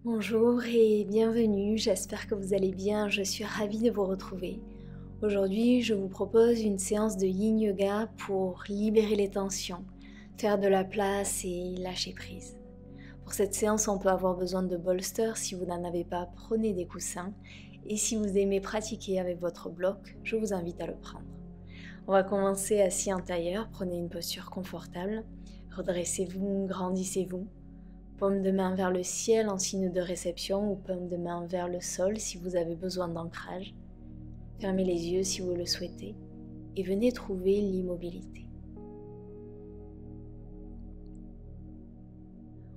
Bonjour et bienvenue, j'espère que vous allez bien, je suis ravie de vous retrouver. Aujourd'hui, je vous propose une séance de Yin Yoga pour libérer les tensions, faire de la place et lâcher prise. Pour cette séance, on peut avoir besoin de bolsters, si vous n'en avez pas, prenez des coussins. Et si vous aimez pratiquer avec votre bloc, je vous invite à le prendre. On va commencer assis en tailleur, prenez une posture confortable, redressez-vous, grandissez-vous. Paume de main vers le ciel en signe de réception ou paume de main vers le sol si vous avez besoin d'ancrage. Fermez les yeux si vous le souhaitez et venez trouver l'immobilité.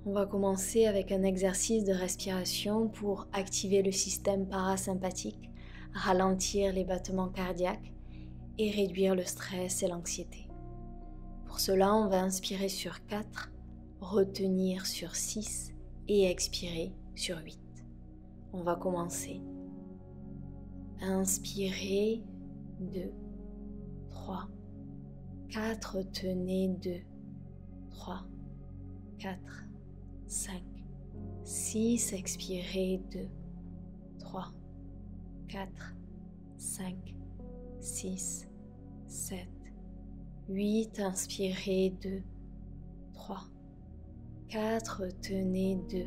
On va commencer avec un exercice de respiration pour activer le système parasympathique, ralentir les battements cardiaques et réduire le stress et l'anxiété. Pour cela, on va inspirer sur 4, retenir sur 6 et expirer sur 8. On va commencer. Inspirez 2, 3, 4, retenez 2, 3, 4, 5, 6, expirez 2, 3, 4, 5, 6, 7, 8, inspirez 2, 3, 4, retenez 2,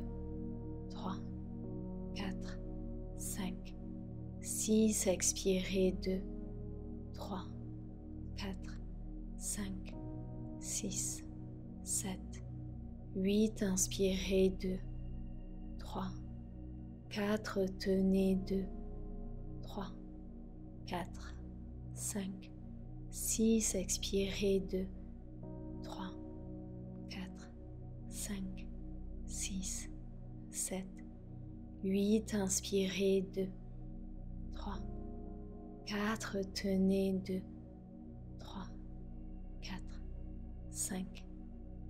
3, 4, 5, 6, expirez 2, 3, 4, 5, 6, 7, 8, inspirez 2, 3, 4, retenez 2, 3, 4, 5, 6, expirez 2, 3, 4, 5, 6, 7, 8, inspirez 2, 3, 4, retenez 2, 3, 4, 5,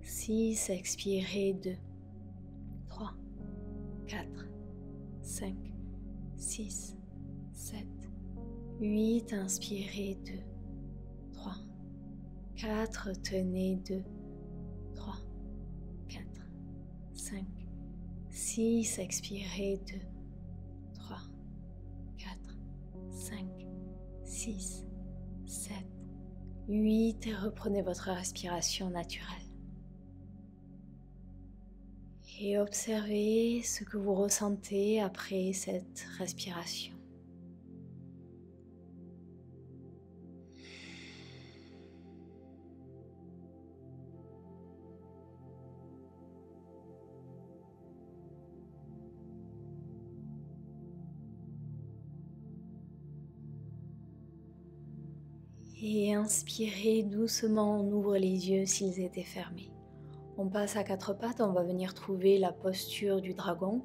6, expirez 2, 3, 4, 5, 6, 7, 8, inspirez 2, 3, 4, retenez 2, 3, 4, 5, 6, expirez 2, 3, 4, 5, 6, 7, 8 et reprenez votre respiration naturelle. Et observez ce que vous ressentez après cette respiration. Et inspirez doucement, on ouvre les yeux s'ils étaient fermés. On passe à 4 pattes, on va venir trouver la posture du dragon,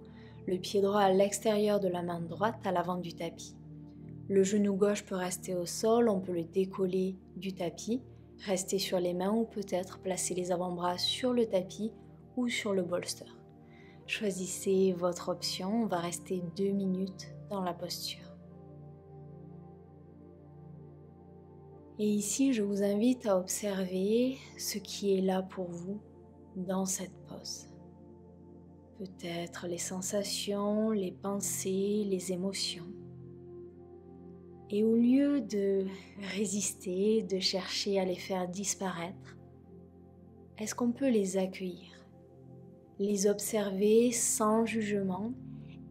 le pied droit à l'extérieur de la main droite à l'avant du tapis. Le genou gauche peut rester au sol, on peut le décoller du tapis, rester sur les mains ou peut-être placer les avant-bras sur le tapis ou sur le bolster. Choisissez votre option, on va rester 2 minutes dans la posture. Et ici, je vous invite à observer ce qui est là pour vous dans cette pause. Peut-être les sensations, les pensées, les émotions. Et au lieu de résister, de chercher à les faire disparaître, est-ce qu'on peut les accueillir, les observer sans jugement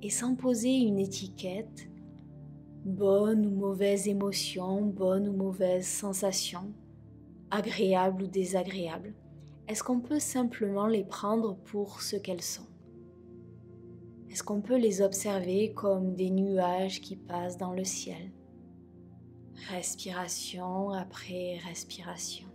et sans poser une étiquette, bonne ou mauvaise émotion, bonne ou mauvaise sensation, agréable ou désagréable? Est-ce qu'on peut simplement les prendre pour ce qu'elles sont? Est-ce qu'on peut les observer comme des nuages qui passent dans le ciel? Respiration après respiration.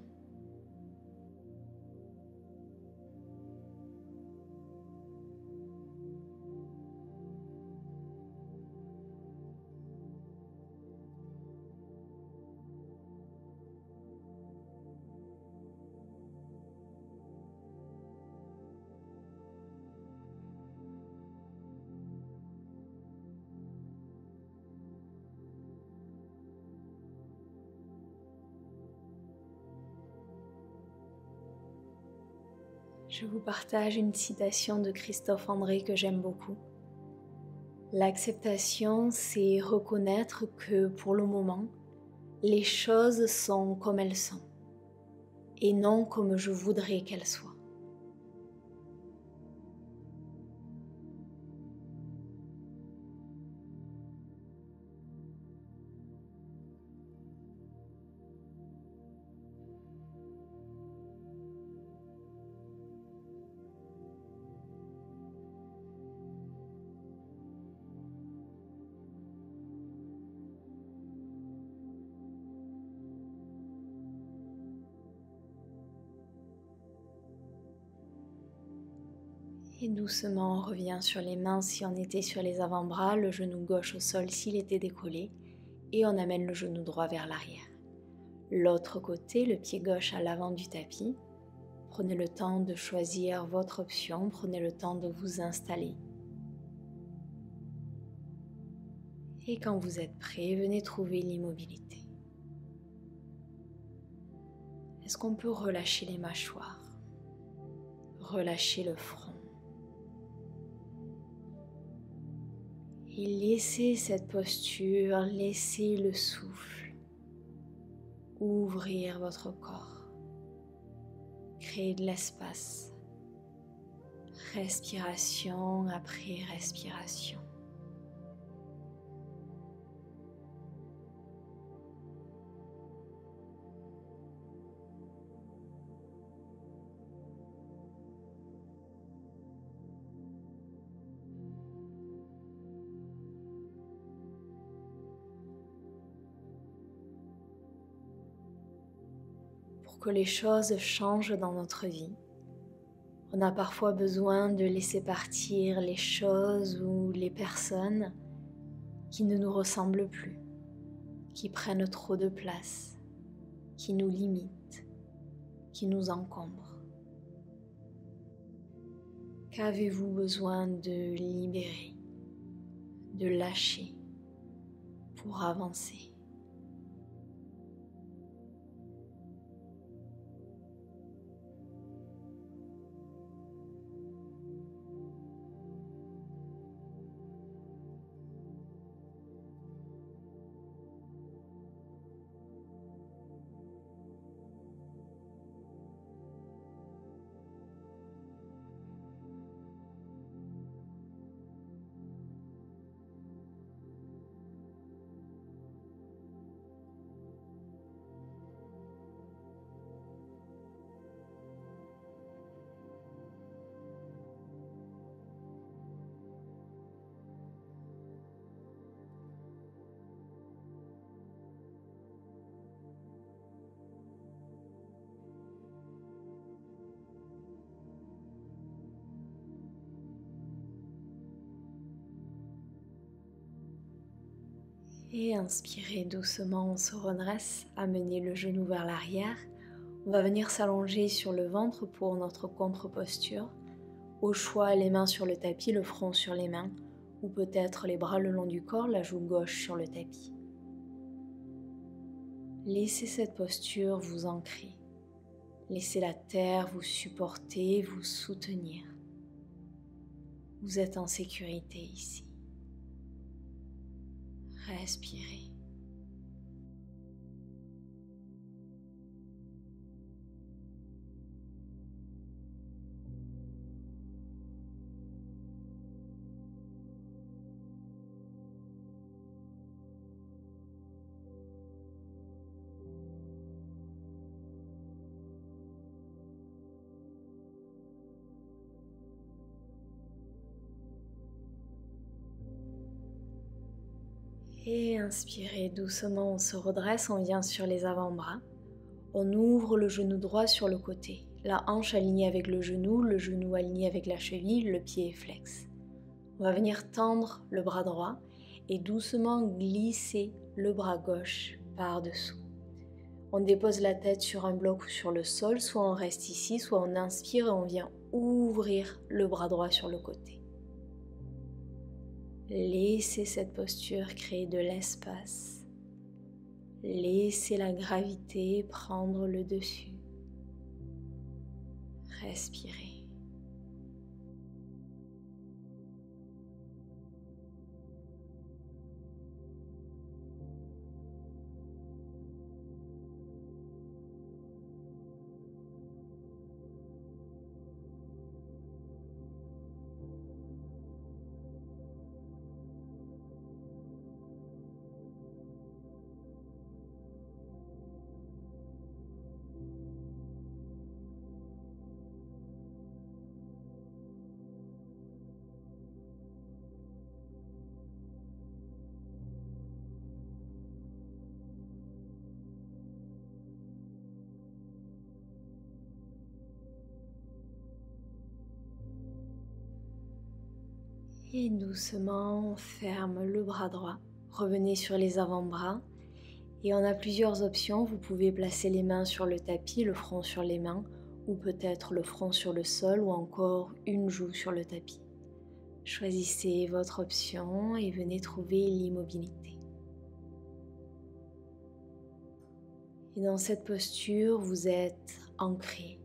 Je vous partage une citation de Christophe André que j'aime beaucoup. L'acceptation, c'est reconnaître que pour le moment, les choses sont comme elles sont et non comme je voudrais qu'elles soient. Et doucement, on revient sur les mains si on était sur les avant-bras, le genou gauche au sol s'il était décollé, et on amène le genou droit vers l'arrière. L'autre côté, le pied gauche à l'avant du tapis. Prenez le temps de choisir votre option, prenez le temps de vous installer. Et quand vous êtes prêt, venez trouver l'immobilité. Est-ce qu'on peut relâcher les mâchoires, relâcher le front et laisser cette posture, laisser le souffle ouvrir votre corps, créer de l'espace, respiration après respiration. Pour que les choses changent dans notre vie, on a parfois besoin de laisser partir les choses ou les personnes qui ne nous ressemblent plus, qui prennent trop de place, qui nous limitent, qui nous encombrent. Qu'avez-vous besoin de libérer, de lâcher pour avancer ? Et inspirez doucement, on se redresse, amenez le genou vers l'arrière. On va venir s'allonger sur le ventre pour notre contre-posture. Au choix, les mains sur le tapis, le front sur les mains, ou peut-être les bras le long du corps, la joue gauche sur le tapis. Laissez cette posture vous ancrer. Laissez la terre vous supporter, vous soutenir. Vous êtes en sécurité ici. Respirez. Et inspirez doucement, on se redresse, on vient sur les avant-bras. On ouvre le genou droit sur le côté, la hanche alignée avec le genou aligné avec la cheville, le pied est flex. On va venir tendre le bras droit et doucement glisser le bras gauche par-dessous. On dépose la tête sur un bloc ou sur le sol, soit on reste ici, soit on inspire et on vient ouvrir le bras droit sur le côté. Laissez cette posture créer de l'espace. Laissez la gravité prendre le dessus. Respirez. Et doucement, on ferme le bras droit. Revenez sur les avant-bras. Et on a plusieurs options. Vous pouvez placer les mains sur le tapis, le front sur les mains, ou peut-être le front sur le sol, ou encore une joue sur le tapis. Choisissez votre option et venez trouver l'immobilité. Et dans cette posture, vous êtes ancré.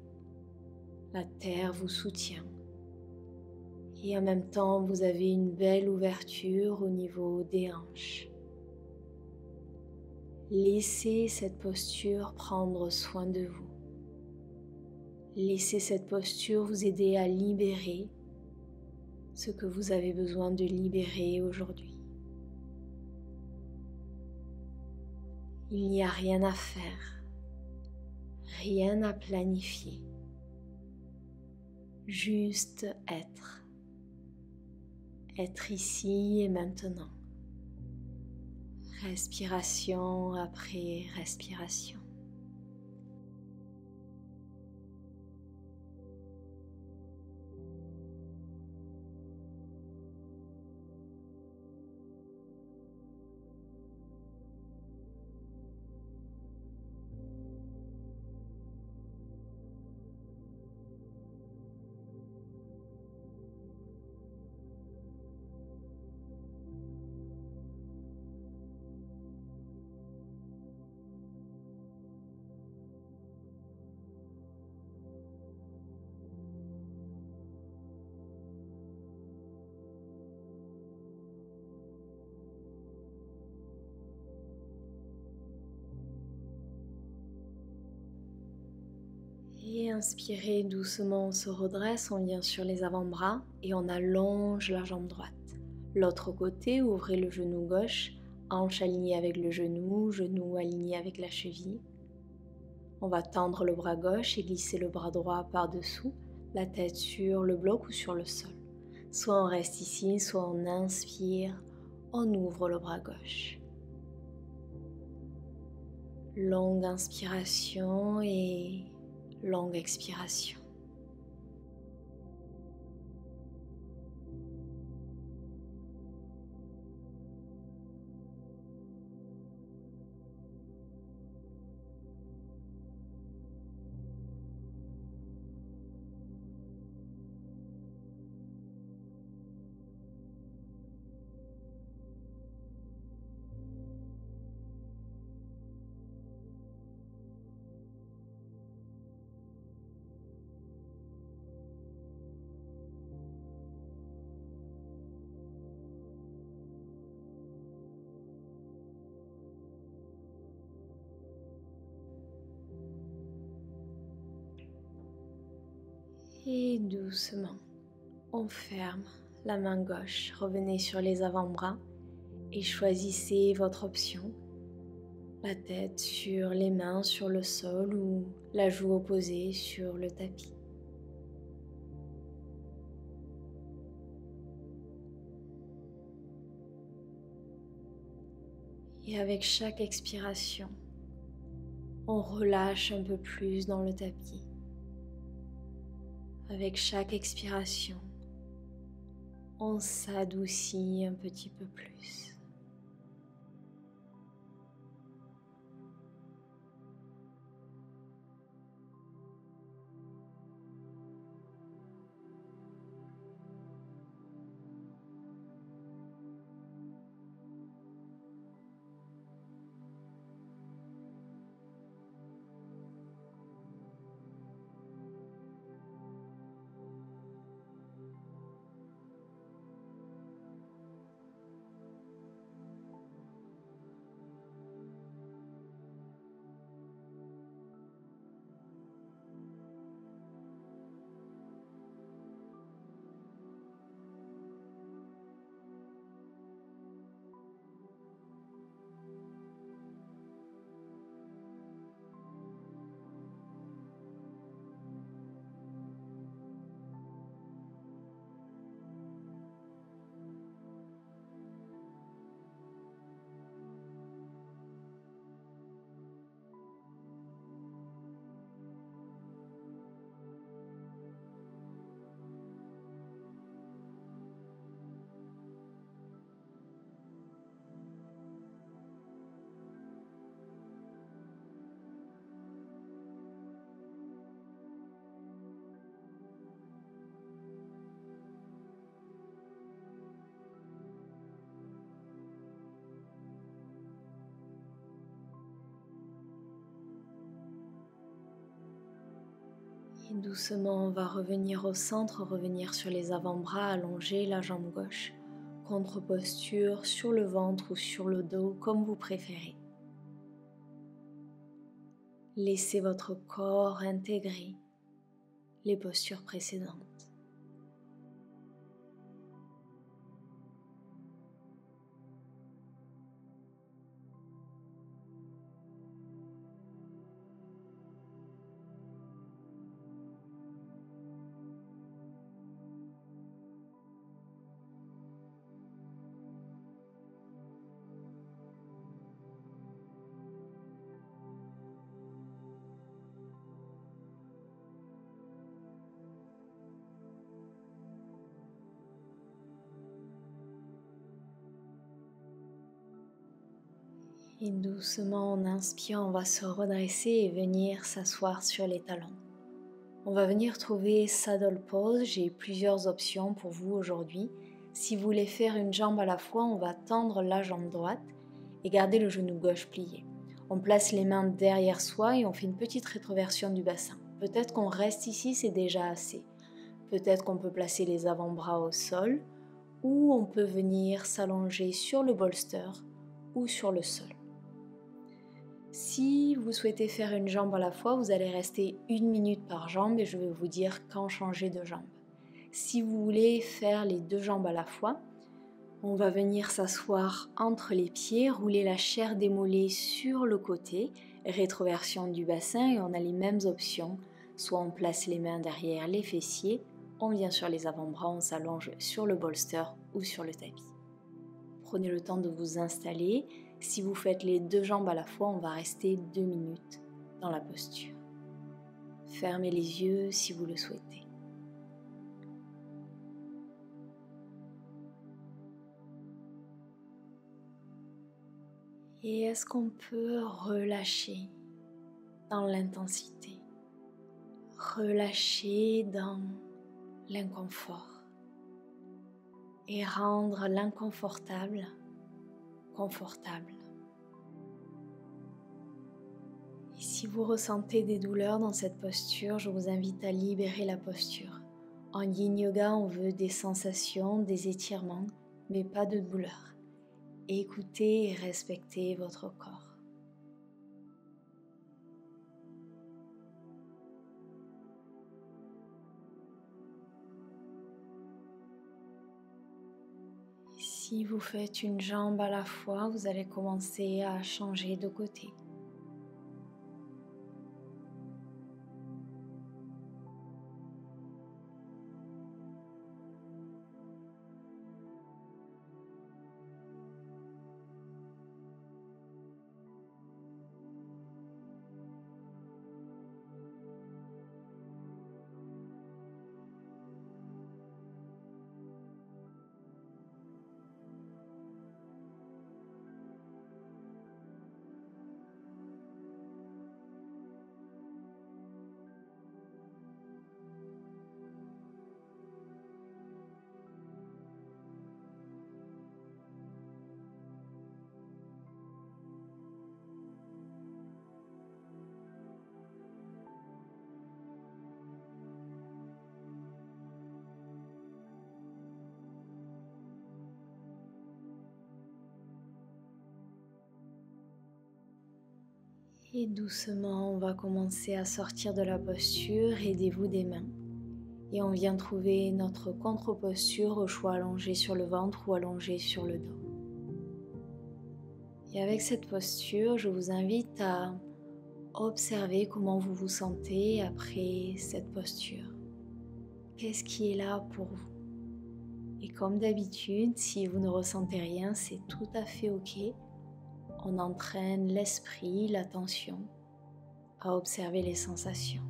La terre vous soutient. Et en même temps, vous avez une belle ouverture au niveau des hanches. Laissez cette posture prendre soin de vous. Laissez cette posture vous aider à libérer ce que vous avez besoin de libérer aujourd'hui. Il n'y a rien à faire, rien à planifier, juste être. Être ici et maintenant. Respiration après respiration. Et inspirez doucement, on se redresse, on vient sur les avant-bras et on allonge la jambe droite. L'autre côté, ouvrez le genou gauche, hanche alignée avec le genou aligné avec la cheville. On va tendre le bras gauche et glisser le bras droit par-dessous, la tête sur le bloc ou sur le sol. Soit on reste ici, soit on inspire, on ouvre le bras gauche. Longue inspiration et longue expiration. Et doucement, on ferme la main gauche, revenez sur les avant-bras et choisissez votre option. La tête sur les mains sur le sol ou la joue opposée sur le tapis. Et avec chaque expiration, on relâche un peu plus dans le tapis. Avec chaque expiration, on s'adoucit un petit peu plus. Et doucement, on va revenir au centre, revenir sur les avant-bras, allonger la jambe gauche. Contre-posture sur le ventre ou sur le dos, comme vous préférez. Laissez votre corps intégrer les postures précédentes. Et doucement, en inspirant, on va se redresser et venir s'asseoir sur les talons. On va venir trouver Saddle Pose. J'ai plusieurs options pour vous aujourd'hui. Si vous voulez faire une jambe à la fois, on va tendre la jambe droite et garder le genou gauche plié. On place les mains derrière soi et on fait une petite rétroversion du bassin. Peut-être qu'on reste ici, c'est déjà assez. Peut-être qu'on peut placer les avant-bras au sol ou on peut venir s'allonger sur le bolster ou sur le sol. Si vous souhaitez faire une jambe à la fois, vous allez rester 1 minute par jambe et je vais vous dire quand changer de jambe. Si vous voulez faire les 2 jambes à la fois, on va venir s'asseoir entre les pieds, rouler la chair des mollets sur le côté, rétroversion du bassin et on a les mêmes options. Soit on place les mains derrière les fessiers, on vient sur les avant-bras, on s'allonge sur le bolster ou sur le tapis. Prenez le temps de vous installer. Si vous faites les 2 jambes à la fois, on va rester 2 minutes dans la posture. Fermez les yeux si vous le souhaitez. Et est-ce qu'on peut relâcher dans l'intensité? Relâcher dans l'inconfort et rendre l'inconfortable confortable. Et si vous ressentez des douleurs dans cette posture, je vous invite à libérer la posture. En yin yoga, on veut des sensations, des étirements, mais pas de douleur. Écoutez et respectez votre corps. Si vous faites une jambe à la fois, vous allez commencer à changer de côté. Et doucement, on va commencer à sortir de la posture, aidez-vous des mains. Et on vient trouver notre contre-posture, au choix allongé sur le ventre ou allongé sur le dos. Et avec cette posture, je vous invite à observer comment vous vous sentez après cette posture. Qu'est-ce qui est là pour vous? Et comme d'habitude, si vous ne ressentez rien, c'est tout à fait ok. On entraîne l'esprit, l'attention à observer les sensations.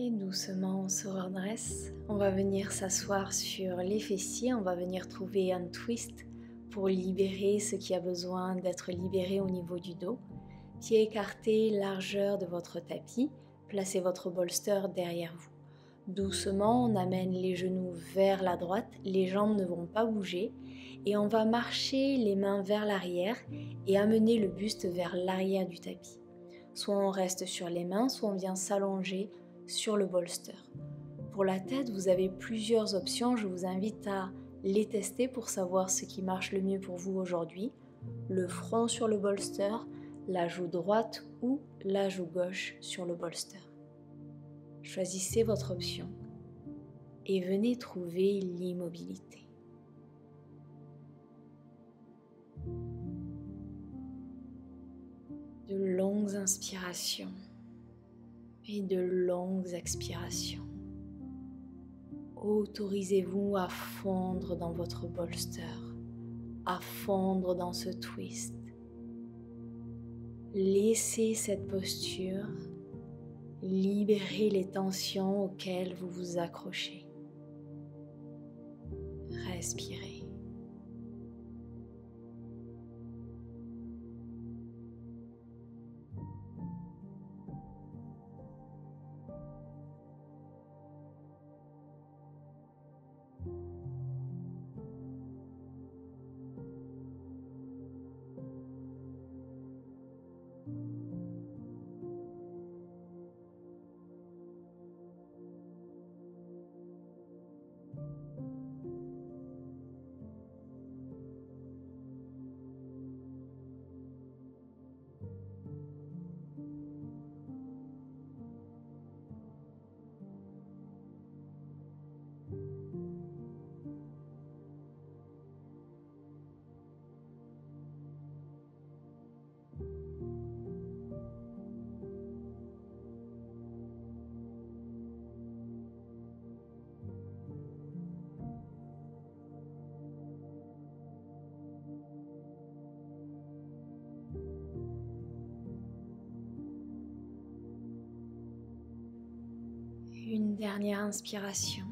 Et doucement, on se redresse. On va venir s'asseoir sur les fessiers. On va venir trouver un twist pour libérer ce qui a besoin d'être libéré au niveau du dos. Pieds écartés, largeur de votre tapis. Placez votre bolster derrière vous. Doucement, on amène les genoux vers la droite. Les jambes ne vont pas bouger. Et on va marcher les mains vers l'arrière et amener le buste vers l'arrière du tapis. Soit on reste sur les mains, soit on vient s'allonger sur le bolster. Pour la tête, vous avez plusieurs options. Je vous invite à les tester pour savoir ce qui marche le mieux pour vous aujourd'hui. Le front sur le bolster, la joue droite ou la joue gauche sur le bolster. Choisissez votre option et venez trouver l'immobilité. De longues inspirations et de longues expirations. Autorisez-vous à fondre dans votre bolster, à fondre dans ce twist. Laissez cette posture libérer les tensions auxquelles vous vous accrochez. Respirez. Une dernière inspiration.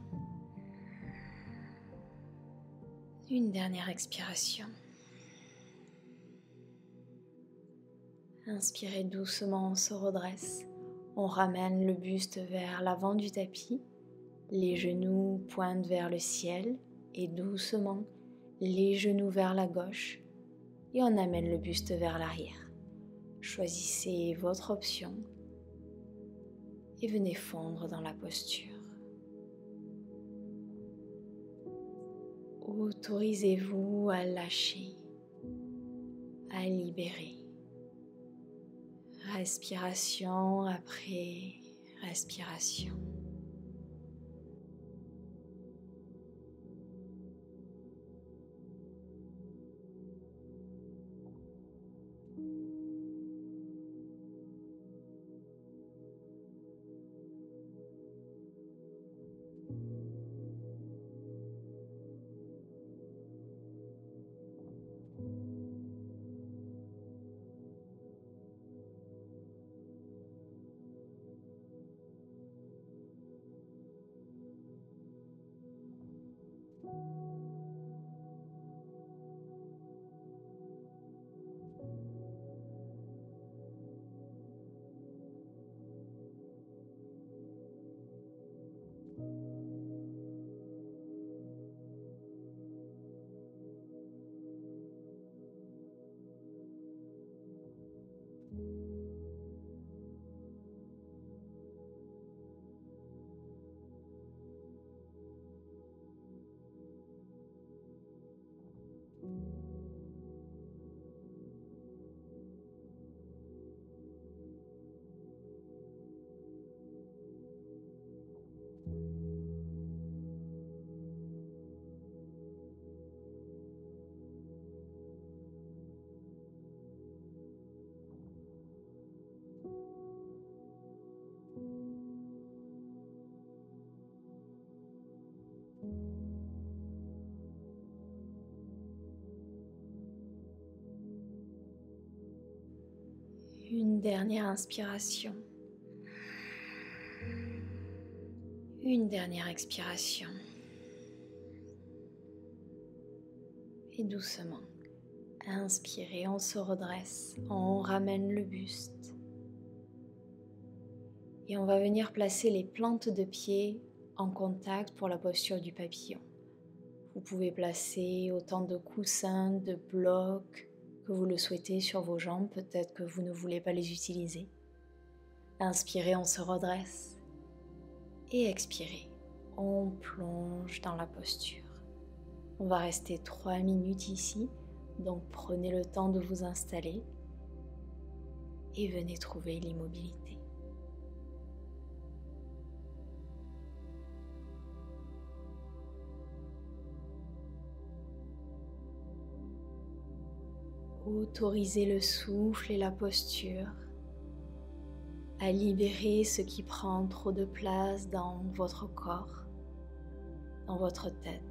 Une dernière expiration. Inspirez doucement, on se redresse. On ramène le buste vers l'avant du tapis. Les genoux pointent vers le ciel et doucement, les genoux vers la gauche. Et on amène le buste vers l'arrière. Choisissez votre option et venez fondre dans la posture. Autorisez-vous à lâcher, à libérer. Respiration après respiration. Une dernière inspiration. Une dernière expiration. Et doucement, inspirez, on se redresse, on ramène le buste. Et on va venir placer les plantes de pied en contact pour la posture du papillon. Vous pouvez placer autant de coussins, de blocs que vous le souhaitez sur vos jambes, peut-être que vous ne voulez pas les utiliser. Inspirez, on se redresse. Et expirez, on plonge dans la posture. On va rester 3 minutes ici, donc prenez le temps de vous installer et venez trouver l'immobilité. Autorisez le souffle et la posture à libérer ce qui prend trop de place dans votre corps, dans votre tête,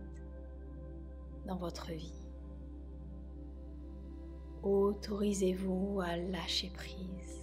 dans votre vie. Autorisez-vous à lâcher prise.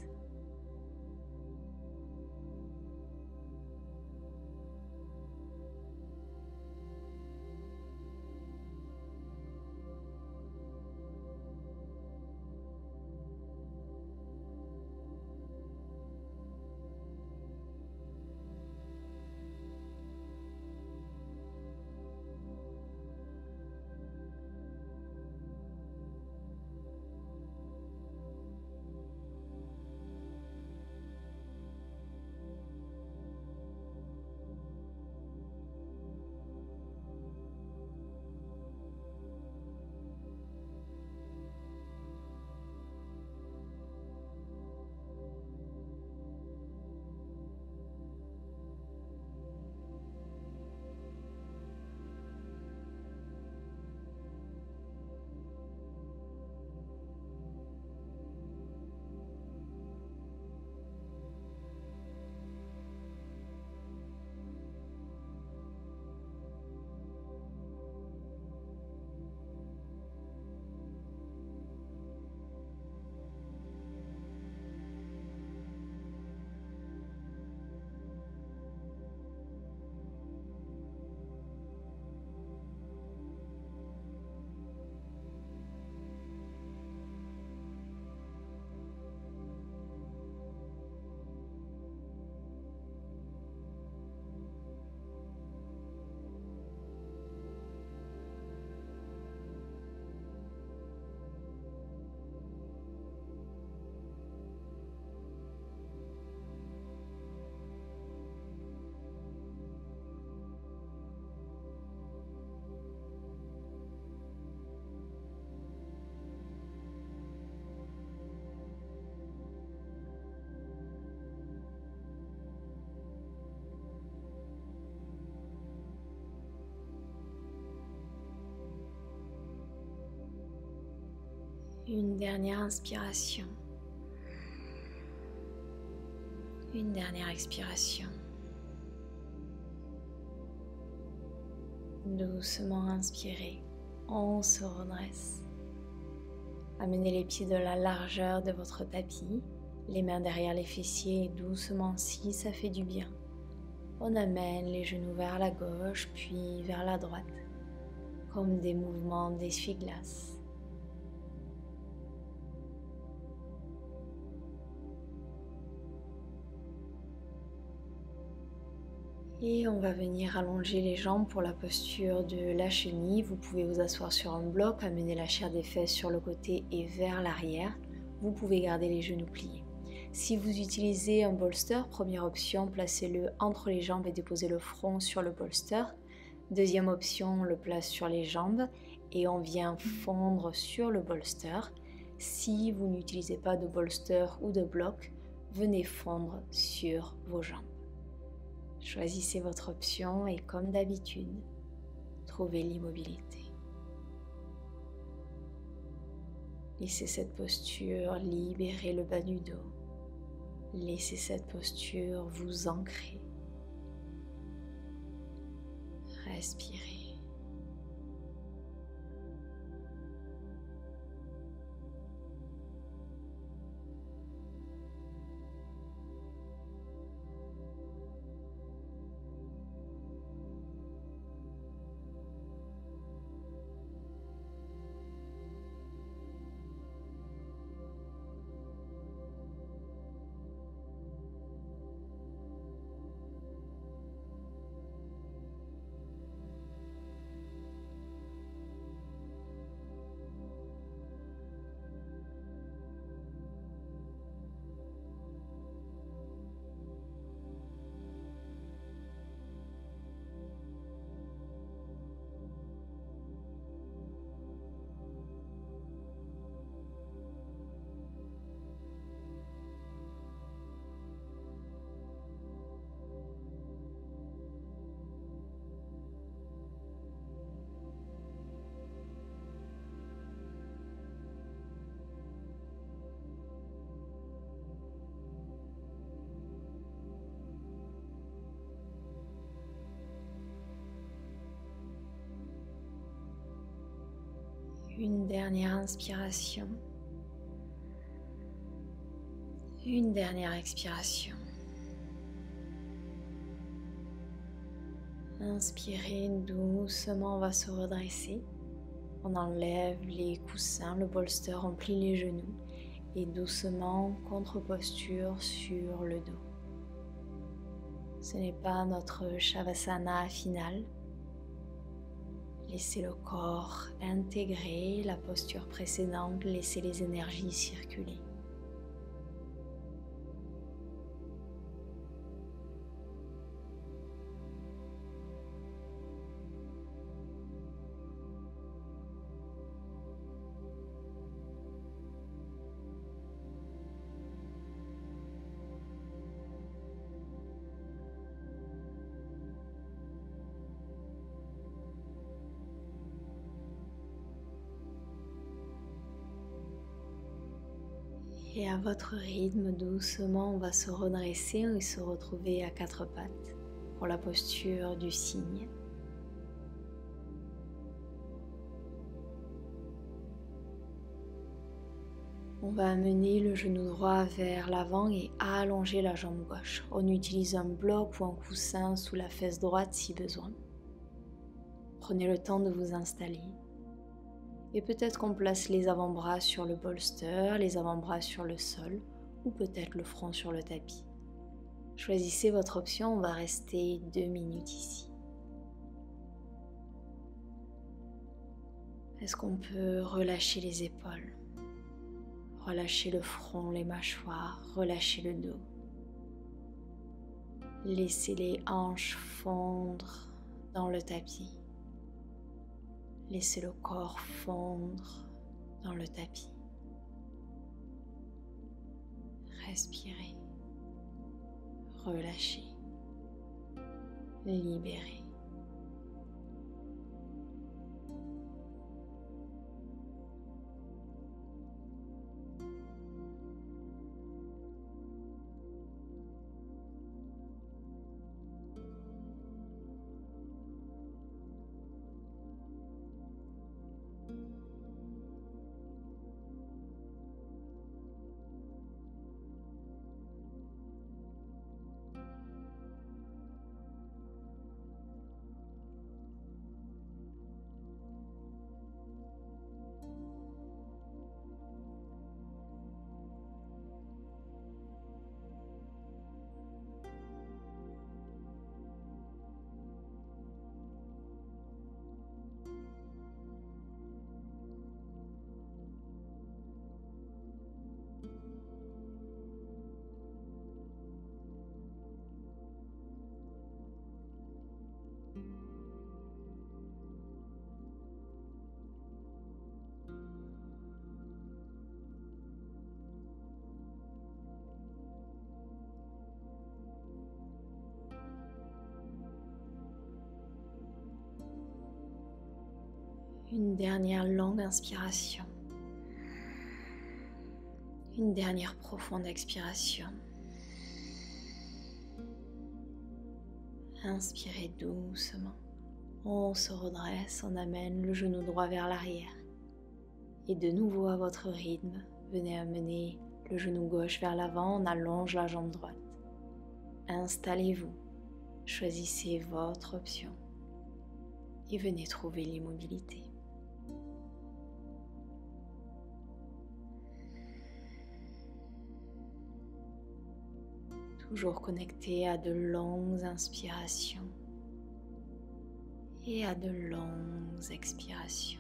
Une dernière inspiration. Une dernière expiration. Doucement inspirez, on se redresse. Amenez les pieds de la largeur de votre tapis, les mains derrière les fessiers et doucement si ça fait du bien. On amène les genoux vers la gauche puis vers la droite, comme des mouvements d'essuie-glace. Et on va venir allonger les jambes pour la posture de la chenille. Vous pouvez vous asseoir sur un bloc, amener la chair des fesses sur le côté et vers l'arrière. Vous pouvez garder les genoux pliés. Si vous utilisez un bolster, première option, placez-le entre les jambes et déposez le front sur le bolster. Deuxième option, on le place sur les jambes et on vient fondre sur le bolster. Si vous n'utilisez pas de bolster ou de bloc, venez fondre sur vos jambes. Choisissez votre option et comme d'habitude, trouvez l'immobilité. Laissez cette posture libérer le bas du dos. Laissez cette posture vous ancrer. Respirez. Une dernière inspiration. Une dernière expiration. Inspirez doucement, on va se redresser. On enlève les coussins, le bolster, on plie les genoux et doucement contre-posture sur le dos. Ce n'est pas notre Shavasana final. Laissez le corps intégrer la posture précédente, laissez les énergies circuler. Et à votre rythme, doucement, on va se redresser et se retrouver à quatre pattes pour la posture du cygne. On va amener le genou droit vers l'avant et allonger la jambe gauche. On utilise un bloc ou un coussin sous la fesse droite si besoin. Prenez le temps de vous installer. Et peut-être qu'on place les avant-bras sur le bolster, les avant-bras sur le sol, ou peut-être le front sur le tapis. Choisissez votre option, on va rester 2 minutes ici. Est-ce qu'on peut relâcher les épaules? Relâchez le front, les mâchoires, relâchez le dos. Laissez les hanches fondre dans le tapis. Laissez le corps fondre dans le tapis. Respirez, relâchez, libérez. Une dernière longue inspiration. Une dernière profonde expiration. Inspirez doucement. On se redresse, on amène le genou droit vers l'arrière. Et de nouveau à votre rythme, venez amener le genou gauche vers l'avant, on allonge la jambe droite. Installez-vous, choisissez votre option et venez trouver l'immobilité. Toujours connecté à de longues inspirations et à de longues expirations.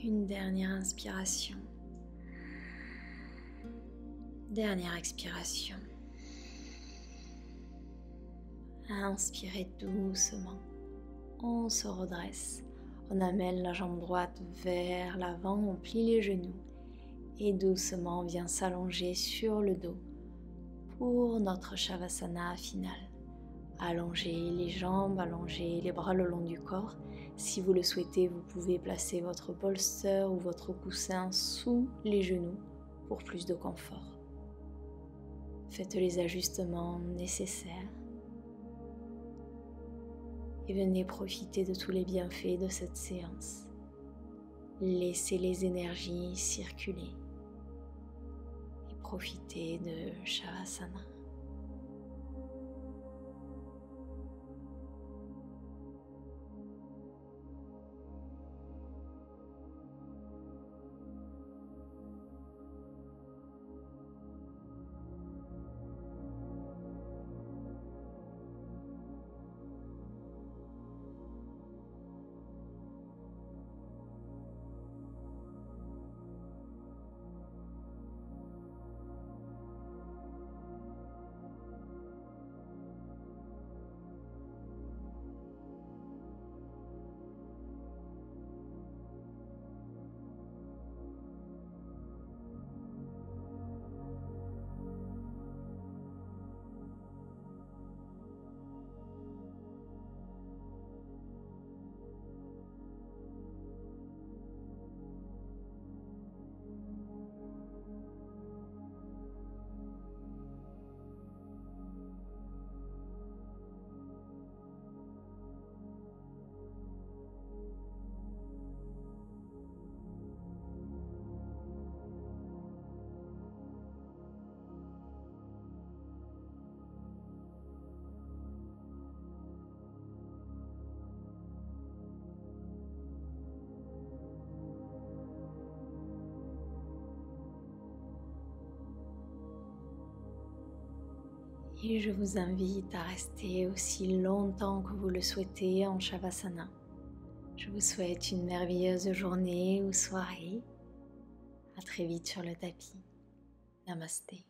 Une dernière inspiration. Dernière expiration. Inspirez doucement. On se redresse. On amène la jambe droite vers l'avant, on plie les genoux et doucement on vient s'allonger sur le dos pour notre Shavasana final. Allongez les jambes, allongez les bras le long du corps. Si vous le souhaitez, vous pouvez placer votre bolster ou votre coussin sous les genoux pour plus de confort. Faites les ajustements nécessaires et venez profiter de tous les bienfaits de cette séance. Laissez les énergies circuler et profitez de Shavasana. Et je vous invite à rester aussi longtemps que vous le souhaitez en Shavasana. Je vous souhaite une merveilleuse journée ou soirée. À très vite sur le tapis. Namasté.